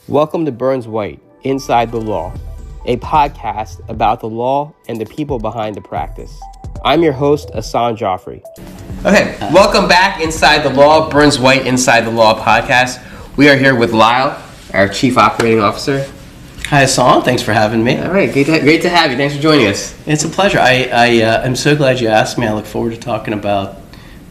Welcome to Burns White, Inside the Law, a podcast about the law and the people behind the practice. I'm your host, Asan Joffrey. Okay, welcome back Inside the Law, Burns White, Inside the Law podcast. We are here with Lyle, our Chief Operating Officer. Hi, Asan. Thanks for having me. All right, great to have you. Thanks for joining us. It's a pleasure. I'm so glad you asked me. I look forward to talking about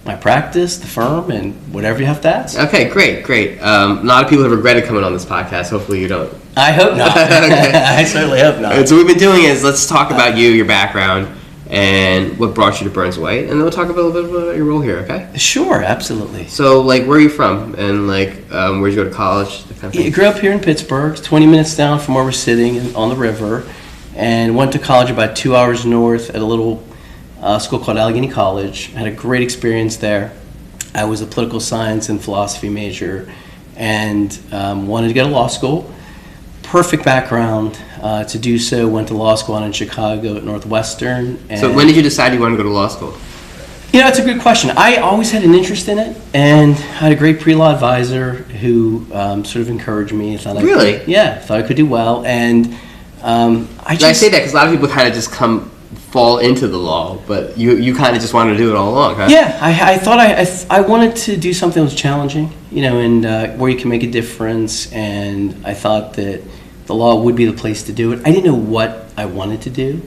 my practice, the firm, and whatever you have to ask. Okay, great. A lot of people have regretted coming on this podcast. Hopefully you don't. I hope not. Okay. I certainly hope not. So what we've been doing is let's talk about you, your background, and what brought you to Burns White, and then we'll talk a little bit about your role here, okay? Sure, absolutely. So, where are you from, and where'd you go to college? That kind of thing? I grew up here in Pittsburgh, 20 minutes down from where we're sitting on the river, and went to college about 2 hours north at a little school called Allegheny College. Had a great experience there. I was a political science and philosophy major, and wanted to go to law school. Perfect background to do so. Went to law school in Chicago at Northwestern. And so when did you decide you wanted to go to law school? You know, it's a good question. I always had an interest in it, and had a great pre-law advisor who sort of encouraged me. Thought I could do well. And I say that because a lot of people kind of just fall into the law, but you kind of just wanted to do it all along, huh? Yeah, I thought I wanted to do something that was challenging, and where you can make a difference, and I thought that the law would be the place to do it. I didn't know what I wanted to do,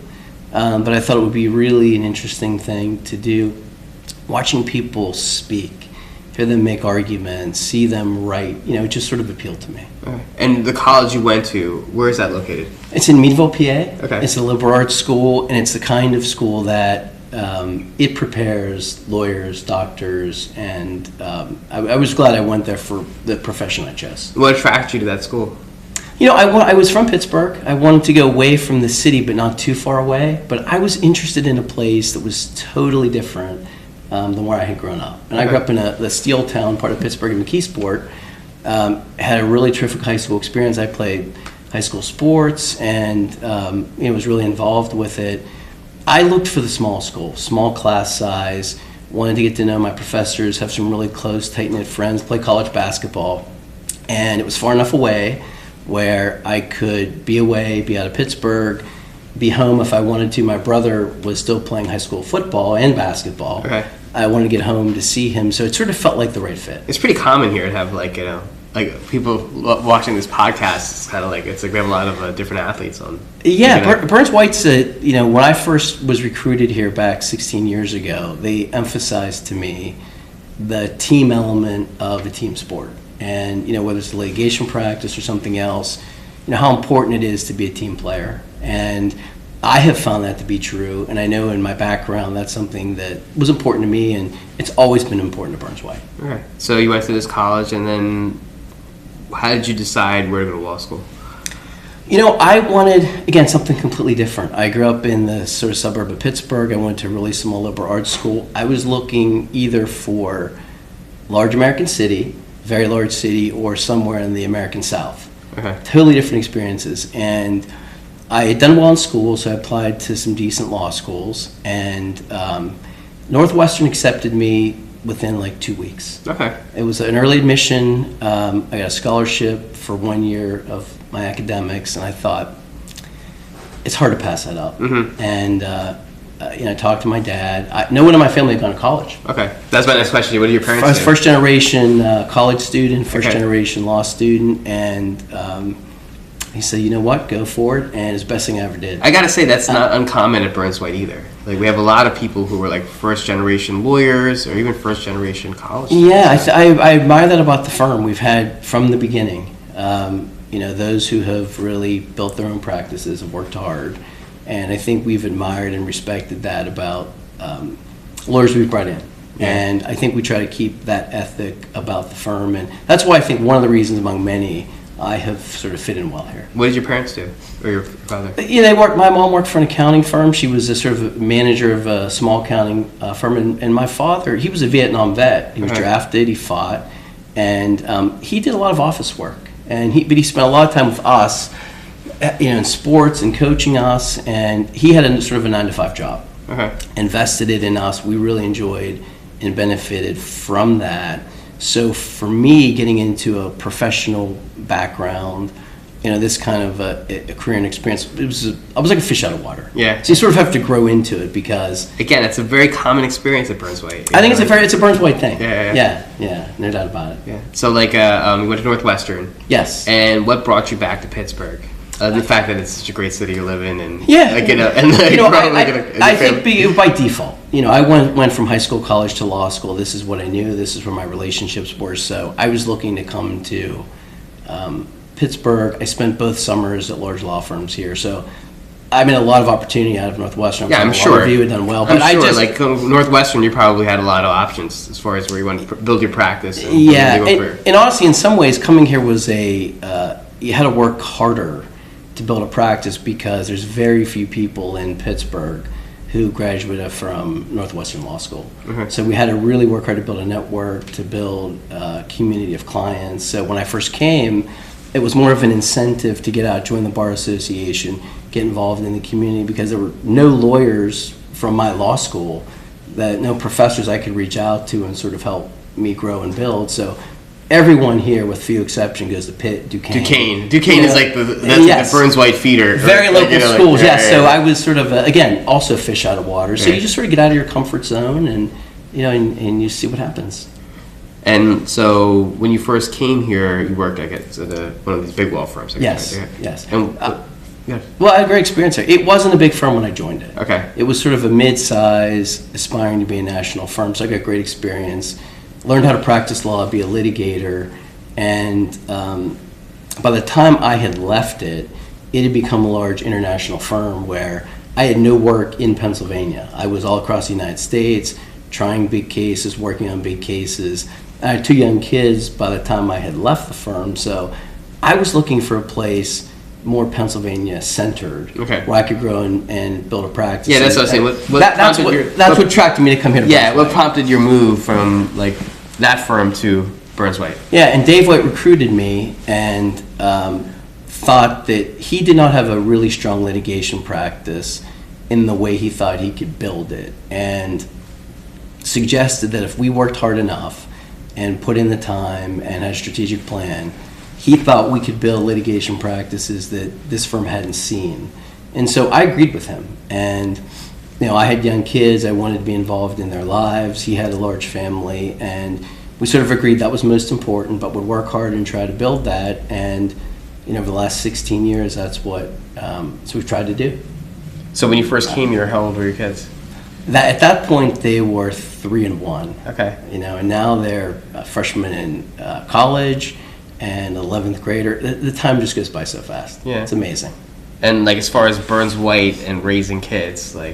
but I thought it would be really an interesting thing to do. Watching people speak, hear them make arguments, see them write, it just sort of appealed to me. Right. And the college you went to, where is that located? It's in Meadville, PA. Okay. It's a liberal arts school, and it's the kind of school that it prepares lawyers, doctors, and I was glad I went there for the profession I chose. What attracted you to that school? I was from Pittsburgh. I wanted to go away from the city, but not too far away. But I was interested in a place that was totally different than where I had grown up. And I grew up in the steel town part of Pittsburgh in McKeesport. Had a really terrific high school experience. I played high school sports and was really involved with it. I looked for the small school, small class size, wanted to get to know my professors, have some really close, tight-knit friends, play college basketball. And it was far enough away where I could be away, be out of Pittsburgh, be home if I wanted to. My brother was still playing high school football and basketball. Okay. I wanted to get home to see him, so it sort of felt like the right fit. It's pretty common here to have people watching this podcast. It's kind of we have a lot of different athletes on. Yeah, Burns White's when I first was recruited here back 16 years ago, they emphasized to me the team element of a team sport. And, whether it's litigation practice or something else, how important it is to be a team player. And I have found that to be true, and I know in my background that's something that was important to me, and it's always been important to Burns White. All right. So you went to this college, and then how did you decide where to go to law school? I wanted, again, something completely different. I grew up in the sort of suburb of Pittsburgh. I went to a really small liberal arts school. I was looking either for large American city, very large city, or somewhere in the American South. Okay. Totally different experiences. And I had done well in school, so I applied to some decent law schools. And Northwestern accepted me within 2 weeks. Okay. It was an early admission. I got a scholarship for 1 year of my academics, and I thought, it's hard to pass that up. Mm-hmm. And I talked to my dad. No one in my family had gone to college. Okay. That's my next question. What are your parents I was do? first generation college student, first Okay. generation law student, and he said, you know what, go for it, and it's the best thing I ever did. I gotta say, that's not uncommon at Burns White either. We have a lot of people who were first generation lawyers or even first generation college students. Yeah, I admire that about the firm. We've had from the beginning, those who have really built their own practices, have worked hard, and I think we've admired and respected that about lawyers we've brought in. Yeah. And I think we try to keep that ethic about the firm, and that's why I think one of the reasons among many I have sort of fit in well here. What did your parents do, or your father? Yeah, my mom worked for an accounting firm. She was a sort of manager of a small accounting firm, and my father, he was a Vietnam vet. He was drafted, he fought, and he did a lot of office work. But he spent a lot of time with us, in sports and coaching us, and he had a sort of a 9-to-5 job. Invested it in us. We really enjoyed and benefited from that. So for me, getting into a professional background, this kind of a career and experience, I was like a fish out of water. Yeah. So you sort of have to grow into it because, again, it's a very common experience at Burns White. I think it's a Burns White thing. Yeah, no doubt about it. Yeah. So you went to Northwestern. Yes. And what brought you back to Pittsburgh? The fact that it's such a great city to live in, and I think by default, I went from high school, college to law school. This is what I knew. This is where my relationships were. So I was looking to come to Pittsburgh. I spent both summers at large law firms here. So I mean, a lot of opportunity out of Northwestern. I'm sure. A lot of you had done well, but Northwestern, you probably had a lot of options as far as where you want to build your practice. And honestly, in some ways, coming here was you had to work harder to build a practice because there's very few people in Pittsburgh who graduated from Northwestern Law School. Mm-hmm. So we had to really work hard to build a network, to build a community of clients. So when I first came, it was more of an incentive to get out, join the Bar Association, get involved in the community, because there were no lawyers from my law school, no professors I could reach out to and sort of help me grow and build. So everyone here, with few exception, goes to Pitt, Duquesne. Duquesne is like the Burns White feeder. Very local schools, yes. So I was sort of, again, also fish out of water. So you just sort of get out of your comfort zone and you see what happens. And so when you first came here, you worked, I guess, at one of these big law firms. Yes. And, well, I had a great experience there. It wasn't a big firm when I joined it. Okay. It was sort of a mid-size, aspiring to be a national firm. So I got great experience. Learned how to practice law, be a litigator, and by the time I had left it, it had become a large international firm where I had no work in Pennsylvania. I was all across the United States, trying big cases, working on big cases. I had 2 young kids by the time I had left the firm, so I was looking for a place more Pennsylvania-centered, where I could grow and build a practice. Yeah, that's what I was saying. That's what attracted me to come here to Burns White. What prompted your move from that firm to Burns White? Yeah, and Dave White recruited me and thought that he did not have a really strong litigation practice in the way he thought he could build it, and suggested that if we worked hard enough and put in the time and had a strategic plan, he thought we could build litigation practices that this firm hadn't seen. And so I agreed with him. And I had young kids. I wanted to be involved in their lives. He had a large family. And we sort of agreed that was most important, but would work hard and try to build that. And over the last 16 years, that's what we've tried to do. So when you first came here, how old were your kids? At that point, they were 3 and 1. Okay. And now they're freshmen in college and 11th grader. The time just goes by so fast. Yeah. It's amazing. And as far as Burns White and raising kids, I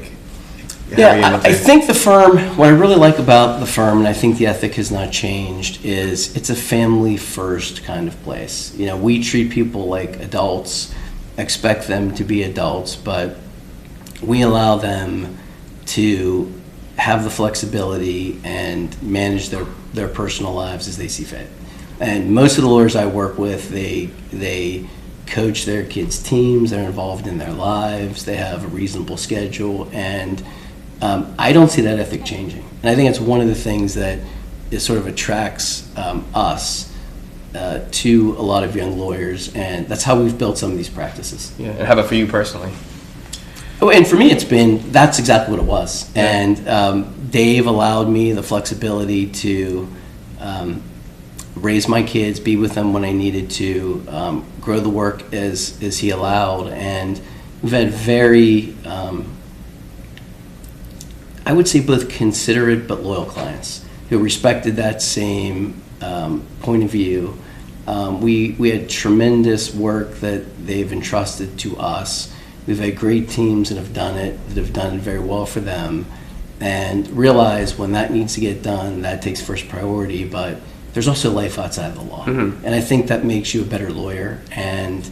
think the firm, what I really like about the firm, and I think the ethic has not changed, is it's a family first kind of place. We treat people like adults, expect them to be adults, but we allow them to have the flexibility and manage their personal lives as they see fit. And most of the lawyers I work with, they coach their kids' teams, they're involved in their lives, they have a reasonable schedule, and I don't see that ethic changing. And I think it's one of the things that it sort of attracts us to a lot of young lawyers, and that's how we've built some of these practices. Yeah. And how about for you personally? Oh, and for me, that's exactly what it was. Yeah. And Dave allowed me the flexibility to raise my kids, be with them when I needed to, grow the work as he allowed. And we've had very, I would say, both considerate but loyal clients who respected that same point of view. We had tremendous work that they've entrusted to us. We've had great teams that have done it very well for them, and realize when that needs to get done, that takes first priority, but there's also life outside of the law. Mm-hmm. And I think that makes you a better lawyer, and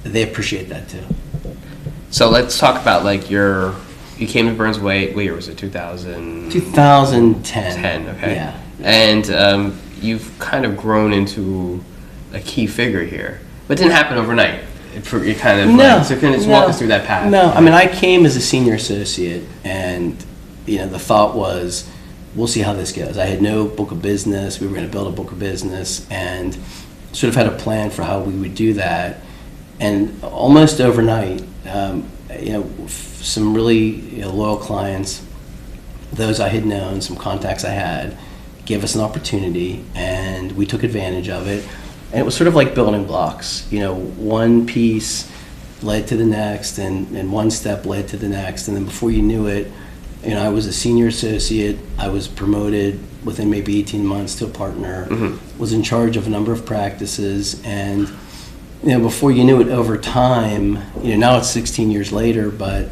they appreciate that too. So let's talk about you came to Burns White, what year was it, 2000? 2010. Okay. Yeah. And you've kind of grown into a key figure here, but it didn't happen overnight. It kind of so can you just walk us through that path? No, I mean, I came as a senior associate, and the thought was we'll see how this goes. I had no book of business. We were going to build a book of business and sort of had a plan for how we would do that. And almost overnight, some really loyal clients, those I had known, some contacts I had, gave us an opportunity, and we took advantage of it. And it was sort of like building blocks. One piece led to the next, and one step led to the next. And then before you knew it, I was a senior associate. I was promoted within maybe 18 months to a partner, was in charge of a number of practices. And before you knew it, over time, now it's 16 years later, but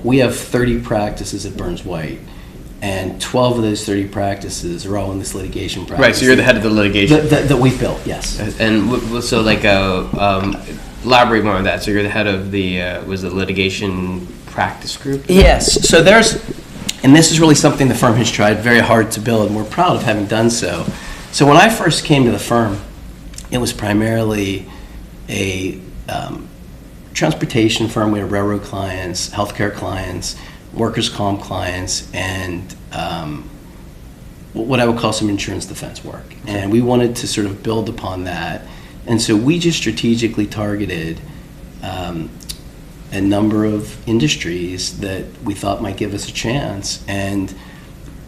we have 30 practices at Burns White, and 12 of those 30 practices are all in this litigation practice. Right, so you're the head of the litigation. That we've built, yes. And so elaborate more on that. So you're the head of the litigation practice group? Yes, so and this is really something the firm has tried very hard to build, and we're proud of having done so. So when I first came to the firm, it was primarily a transportation firm. We had railroad clients, healthcare clients, workers' comp clients, and what I would call some insurance defense work. And we wanted to sort of build upon that. And so we just strategically targeted a number of industries that we thought might give us a chance. And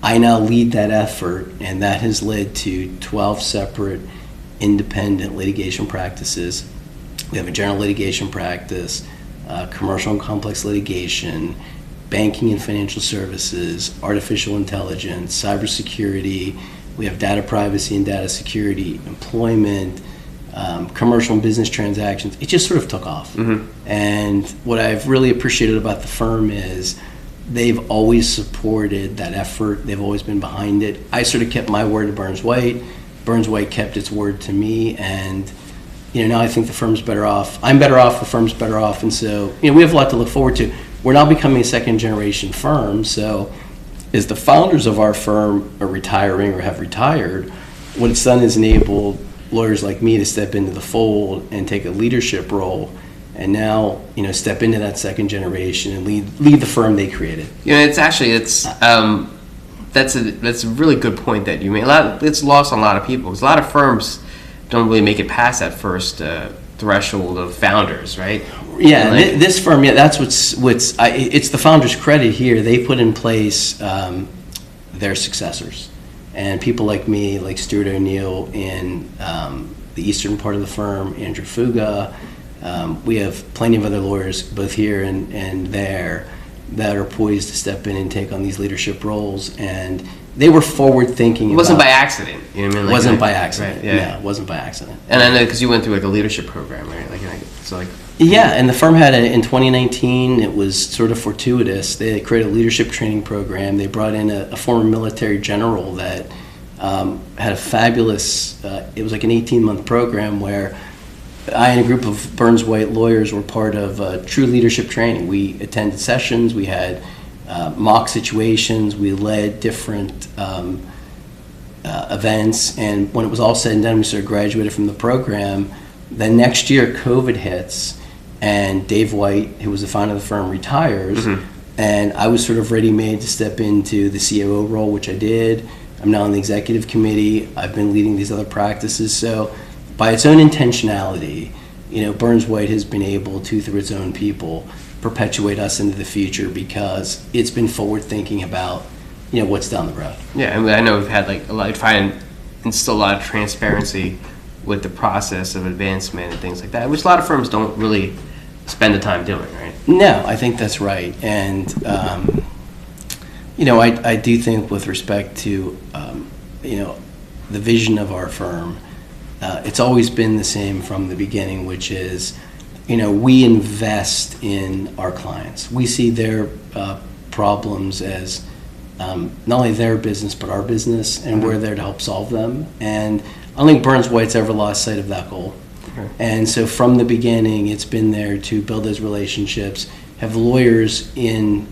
I now lead that effort, and that has led to 12 separate independent litigation practices. We have a general litigation practice, commercial and complex litigation, banking and financial services, artificial intelligence, cybersecurity. We have data privacy and data security, employment, commercial and business transactions. It just sort of took off. And what I've really appreciated about the firm is they've always supported that effort. They've always been behind it. I sort of kept my word to Burns White. Burns White kept its word to me, and now I think the firm's better off. I'm better off, the firm's better off, and so we have a lot to look forward to. We're now becoming a second generation firm, so as the founders of our firm are retiring or have retired, what it's done is enabled lawyers like me to step into the fold and take a leadership role, and now step into that second generation and lead the firm they created. That's a really good point that you made. It's lost on a lot of people, because a lot of firms don't really make it past that first threshold of founders, right? Yeah, this firm, that's it's the founders' credit here. They put in place their successors, and people like me, like Stuart O'Neill in the eastern part of the firm, Andrew Fuga. We have plenty of other lawyers, both here and there, that are poised to step in and take on these leadership roles, and they were forward thinking. It wasn't by accident, you know what I mean? Wasn't by accident. Right, yeah. No, it wasn't by accident. And I know because you went through a leadership program, right? Yeah, and the firm had in 2019. It was sort of fortuitous. They created a leadership training program. They brought in a former military general that had a fabulous. It was like an 18-month program where I and a group of Burns White lawyers were part of true leadership training. We attended sessions, we had mock situations, we led different events, and when it was all said and done, we sort of graduated from the program. Then next year, COVID hits, and Dave White, who was the founder of the firm, retires, and I was sort of ready-made to step into the COO role, which I did. I'm now on the executive committee. I've been leading these other practices, so by its own intentionality, Burns White has been able to, through its own people, perpetuate us into the future, because it's been forward thinking about, what's down the road. Yeah, I mean, I know we've had try and instill a lot of transparency with the process of advancement and things like that, which a lot of firms don't really spend the time doing, right? No, I think that's right, and I do think with respect to the vision of our firm. It's always been the same from the beginning, which is, we invest in our clients. We see their problems as not only their business, but our business, and we're there to help solve them. And I don't think Burns White's ever lost sight of that goal. Okay. And so from the beginning, it's been there to build those relationships, have lawyers in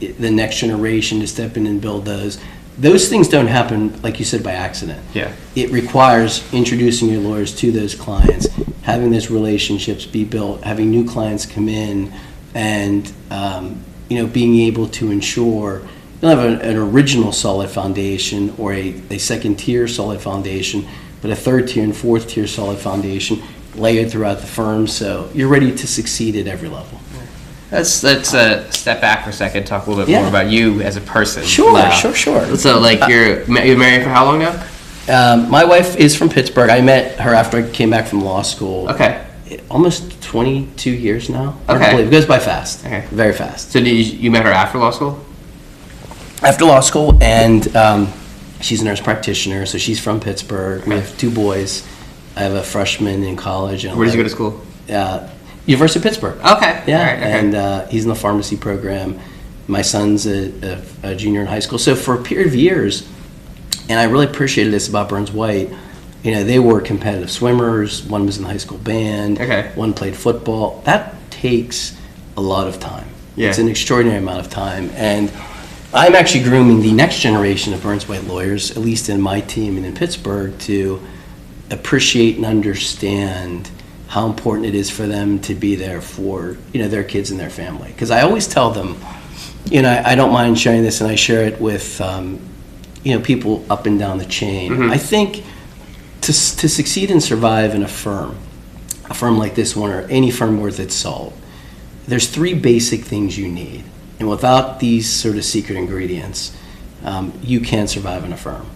the next generation to step in and build those. Those things don't happen, like you said, by accident. Yeah. It requires introducing your lawyers to those clients, having those relationships be built, having new clients come in, and being able to ensure don't have an original solid foundation or a second tier solid foundation, but a third tier and fourth tier solid foundation layered throughout the firm, so you're ready to succeed at every level. Let's step back for a second, talk a little bit more about you as a person. Sure. So, like, you're married for how long now? My wife is from Pittsburgh. I met her after I came back from law school. Okay. Almost 22 years now. Okay. I believe. It goes by fast. Okay. Very fast. So you met her after law school? After law school, and she's a nurse practitioner, so she's from Pittsburgh. We have 2 boys. I have a freshman in college. And where did you go to school? University of Pittsburgh. Okay. Yeah, All right, okay. And he's in the pharmacy program. My son's a junior in high school. So for a period of years, and I really appreciated this about Burns White, they were competitive swimmers. One was in the high school band. Okay. One played football. That takes a lot of time. Yeah. It's an extraordinary amount of time. And I'm actually grooming the next generation of Burns White lawyers, at least in my team and in Pittsburgh, to appreciate and understand how important it is for them to be there for their kids and their family. Because I always tell them, I don't mind sharing this, and I share it with people up and down the chain. Mm-hmm. I think to succeed and survive in a firm like this one, or any firm worth its salt, there's 3 basic things you need, and without these sort of secret ingredients, you can't survive in a firm.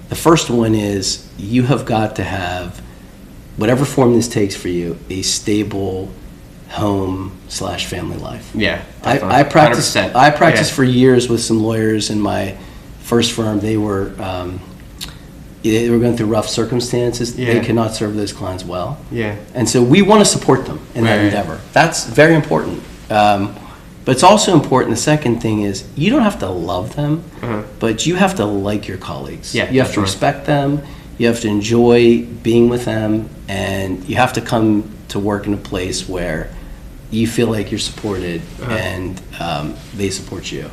The first one is you have got to have, whatever form this takes for you, a stable home/family life. Yeah, I practiced 100%. For years with some lawyers in my first firm. They were going through rough circumstances. Yeah. They could not serve those clients well. Yeah. And so we want to support them in that endeavor. That's very important. But it's also important, the second thing is, you don't have to love them, but you have to like your colleagues. Yeah, you have to respect them, you have to enjoy being with them, and you have to come to work in a place where you feel like you're supported and they support you.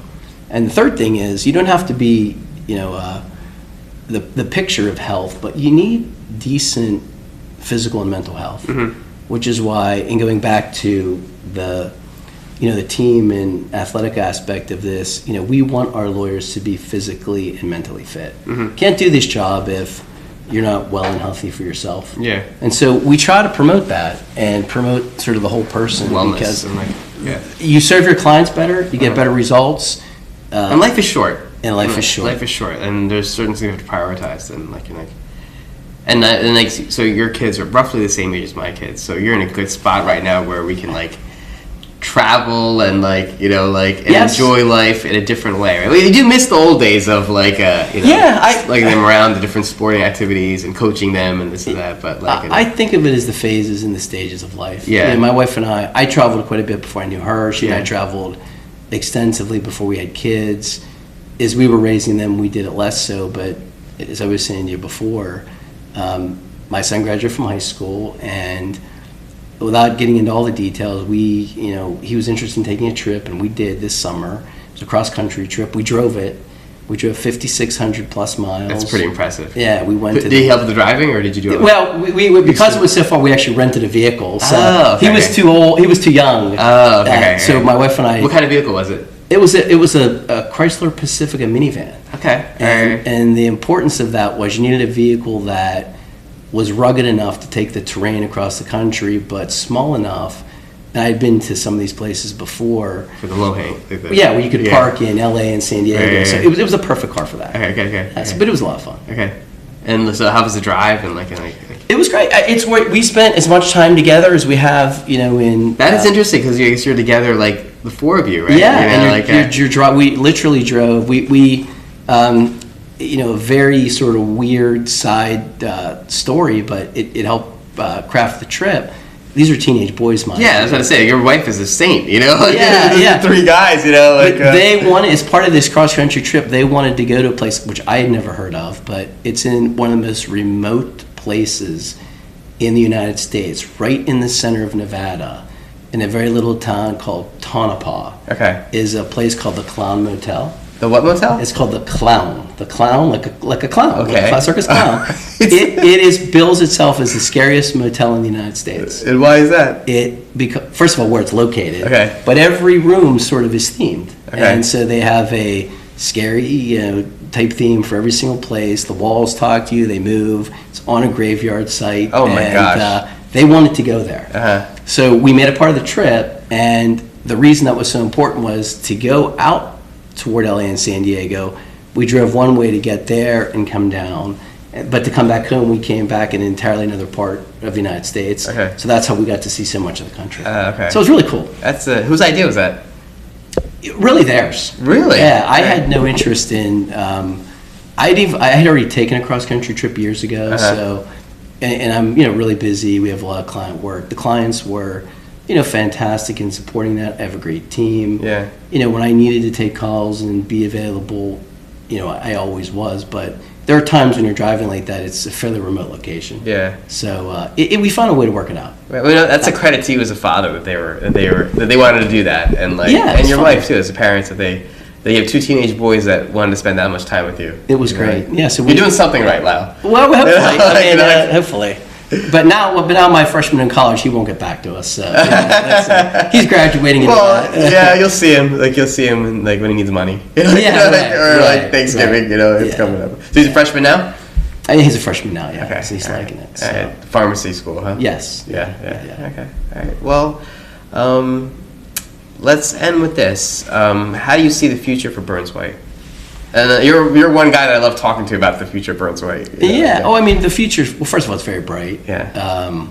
And the third thing is, you don't have to be, the picture of health, but you need decent physical and mental health, which is why, in going back to the team and athletic aspect of this, we want our lawyers to be physically and mentally fit. Can't do this job if you're not well and healthy for yourself. Yeah. And so we try to promote that and promote sort of the whole person. Wellness, because you serve your clients better, you get better results. And life is short. And life is short. Life is short, and there's certain things you have to prioritize, so your kids are roughly the same age as my kids, so you're in a good spot right now where we can travel and Yes. enjoy life in a different way. Right? You do miss the old days of them around the different sporting activities and coaching them and this and that. But I think of it as the phases and the stages of life. Yeah. My wife and I traveled quite a bit before I knew her. She and I traveled extensively before we had kids. As we were raising them, we did it less so. But as I was saying to you before, my son graduated from high school, and without getting into all the details, he was interested in taking a trip, and we did this summer. It was a cross-country trip. We drove it. We drove 5,600 plus miles. that's pretty impressive. Yeah, we went. Did he help with the driving, or did you do it? Well, we because it was so far, we actually rented a vehicle. So okay. He was too old. He was too young. Oh, okay. So my wife and I. What kind of vehicle was it? It was a Chrysler Pacifica minivan. Okay. And the importance of that was you needed a vehicle that was rugged enough to take the terrain across the country, but small enough. And I had been to some of these places before. For the low hang. Where you could park in LA and San Diego. So it was a perfect car for that. Okay. But it was a lot of fun. Okay. And so how was the drive? And It was great. It's where we spent as much time together as we have, in. That is interesting, because you're together, the 4 of you, right? Yeah, we literally drove. We a very sort of weird side story, but it helped craft the trip. These are teenage boys, mind. Yeah, I was going to say, your wife is a saint, Yeah. 3 guys, But they wanted, as part of this cross-country trip, they wanted to go to a place which I had never heard of, but it's in one of the most remote places in the United States, right in the center of Nevada, in a very little town called Tonopah. Okay. Is a place called the Clown Motel. The what motel? It's called the Clown. The Clown, like a clown. Okay. Like a class circus clown. It bills itself as the scariest motel in the United States. And why is that? First of all, where it's located. Okay. But every room sort of is themed. Okay. And so they have a scary, type theme for every single place. The walls talk to you, they move. It's on a graveyard site. Oh my gosh. They wanted to go there. So we made it part of the trip, and the reason that was so important was to go out toward LA and San Diego. We drove one way to get there and come down. But to come back home, we came back in entirely another part of the United States. Okay. So that's how we got to see so much of the country. Okay. So it was really cool. That's whose idea was that? Really theirs. Really? Yeah, I had no interest in. I had already taken a cross country trip years ago. So, and I'm really busy. We have a lot of client work. The clients were fantastic in supporting that. I have a great team. Yeah. When I needed to take calls and be available, I always was. But there are times when you're driving like that, it's a fairly remote location. Yeah. So we found a way to work it out. Right. Well, that's a credit to you as a father that they wanted to do that, and and your wife too as a parent that they have 2 teenage boys that wanted to spend that much time with you. It was great. Yeah. So you're doing something right, Lyle. Well, hopefully. Hopefully. But now my freshman in college, he won't get back to us. So he's graduating. Yeah, you'll see him. You'll see him when he needs money. Thanksgiving. It's coming up. So he's a freshman now. I think he's a freshman now. Yeah. Okay. So he's liking it. So. Right. Pharmacy school, huh? Yes. Yeah. Okay. All right. Well, let's end with this. How do you see the future for Burns White? And you're one guy that I love talking to about the future of Burns White. Yeah. Oh, I mean, the future. Well, first of all, it's very bright. Yeah.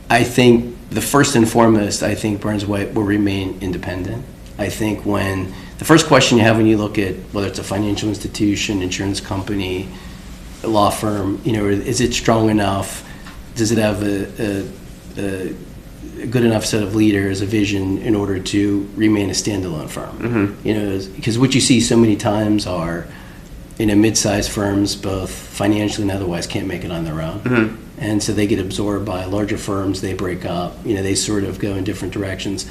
I think the first and foremost, I think Burns White will remain independent. I think when the first question you have when you look at whether it's a financial institution, insurance company, a law firm, is it strong enough? Does it have a good enough set of leaders, a vision in order to remain a standalone firm? Mm-hmm. Because what you see so many times are, mid-sized firms, both financially and otherwise, can't make it on their own. Mm-hmm. And so they get absorbed by larger firms, they break up, they sort of go in different directions.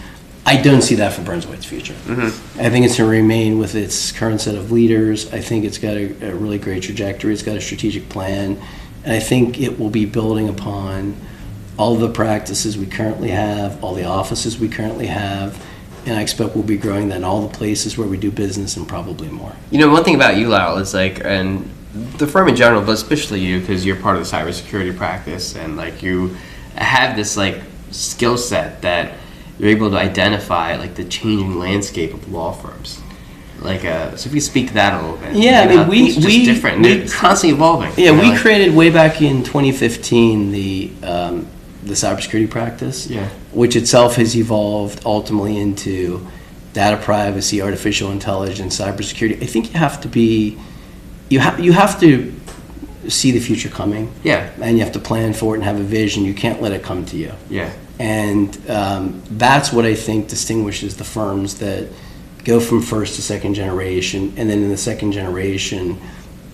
I don't see that for Burns White's future. Mm-hmm. I think it's going to remain with its current set of leaders. I think it's got a really great trajectory. It's got a strategic plan. And I think it will be building upon all the practices we currently have, all the offices we currently have, and I expect we'll be growing that in all the places where we do business and probably more. One thing about you, Lyle, is and the firm in general, but especially you, because you're part of the cybersecurity practice, and you have this skill set that you're able to identify the changing landscape of law firms. So if you speak to that a little bit. Yeah, I mean, it's just different. It's constantly evolving. Yeah, we created way back in 2015 the cybersecurity practice, which itself has evolved ultimately into data privacy, artificial intelligence, cybersecurity. I think you have to see the future coming. Yeah. And you have to plan for it and have a vision. You can't let it come to you. Yeah. And that's what I think distinguishes the firms that go from first to second generation, and then in the second generation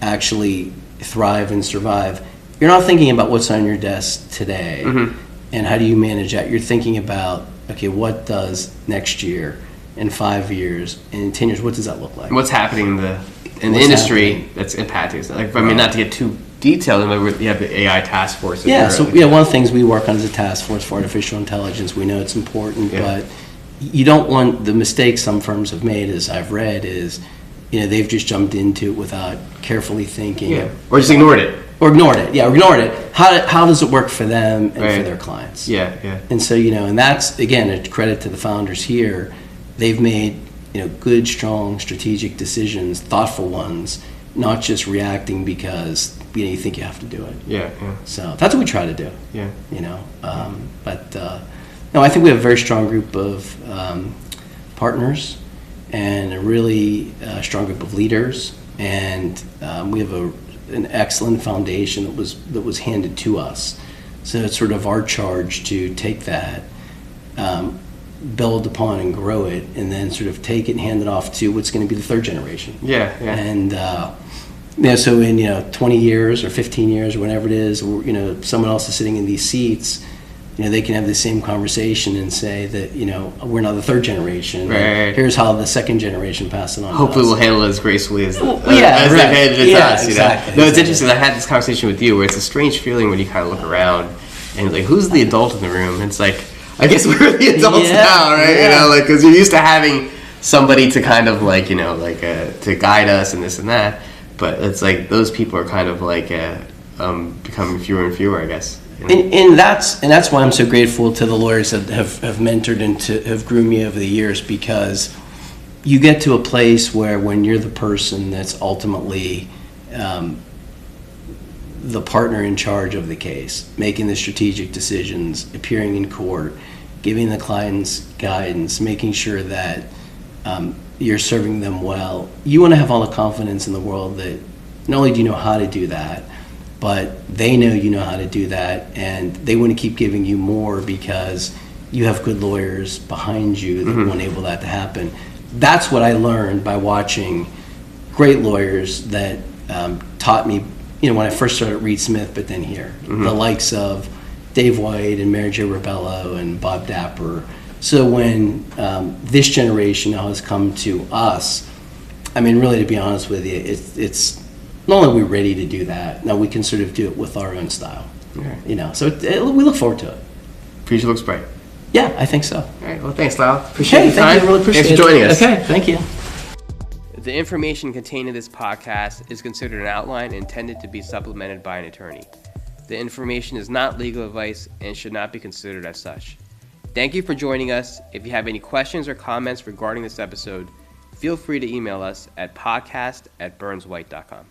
actually thrive and survive. You're not thinking about what's on your desk today and how do you manage that. You're thinking about, okay, what does next year, in 5 years, and in 10 years, what does that look like? What's happening in the industry that's impacting us? Not to get too detailed, you have the AI task force. One of the things we work on is a task force for artificial intelligence. We know it's important, but you don't want the mistakes some firms have made, as I've read, is they've just jumped into it without carefully thinking. Yeah. Or just ignored it. Or ignored it. How does it work for them and for their clients? Yeah. And so, and that's, again, a credit to the founders here. They've made, good, strong, strategic decisions, thoughtful ones, not just reacting because, you think you have to do it. Yeah. So that's what we try to do. Yeah. No, I think we have a very strong group of partners and a really strong group of leaders, and we have an excellent foundation that was handed to us. So it's sort of our charge to take that, build upon and grow it, and then sort of take it and hand it off to what's going to be the third generation. Yeah. And so in 20 years or 15 years or whenever it is, someone else is sitting in these seats, they can have the same conversation and say that, we're now the third generation. Right. Here's how the second generation passed it on. Hopefully we'll handle it as gracefully as they've handled it to us. Exactly. No, it's interesting. I had this conversation with you where it's a strange feeling when you kind of look around and you're who's the adult in the room? And it's I guess we're the adults now, right? Yeah. Because you're used to having somebody to kind of like, to guide us and this and that. But it's like those people are kind of like becoming fewer and fewer, I guess. And that's why I'm so grateful to the lawyers that have mentored and have groomed me over the years, because you get to a place where when you're the person that's ultimately the partner in charge of the case, making the strategic decisions, appearing in court, giving the clients guidance, making sure that you're serving them well, you want to have all the confidence in the world that not only do you know how to do that, but they know you know how to do that, and they want to keep giving you more because you have good lawyers behind you that will enable that to happen. That's what I learned by watching great lawyers that taught me, when I first started at Reed Smith, but then here. The likes of Dave White and Mary Jo Rebello and Bob Dapper. So when this generation now has come to us, I mean, really, to be honest with you, it's not only are we ready to do that, now we can sort of do it with our own style. Okay. So we look forward to it. Future looks bright. Yeah, I think so. All right. Well, thanks, Lyle. Appreciate your time. Thank you. I really appreciate Thanks for joining us. Okay, thank you. The information contained in this podcast is considered an outline intended to be supplemented by an attorney. The information is not legal advice and should not be considered as such. Thank you for joining us. If you have any questions or comments regarding this episode, feel free to email us at podcast@burnswhite.com.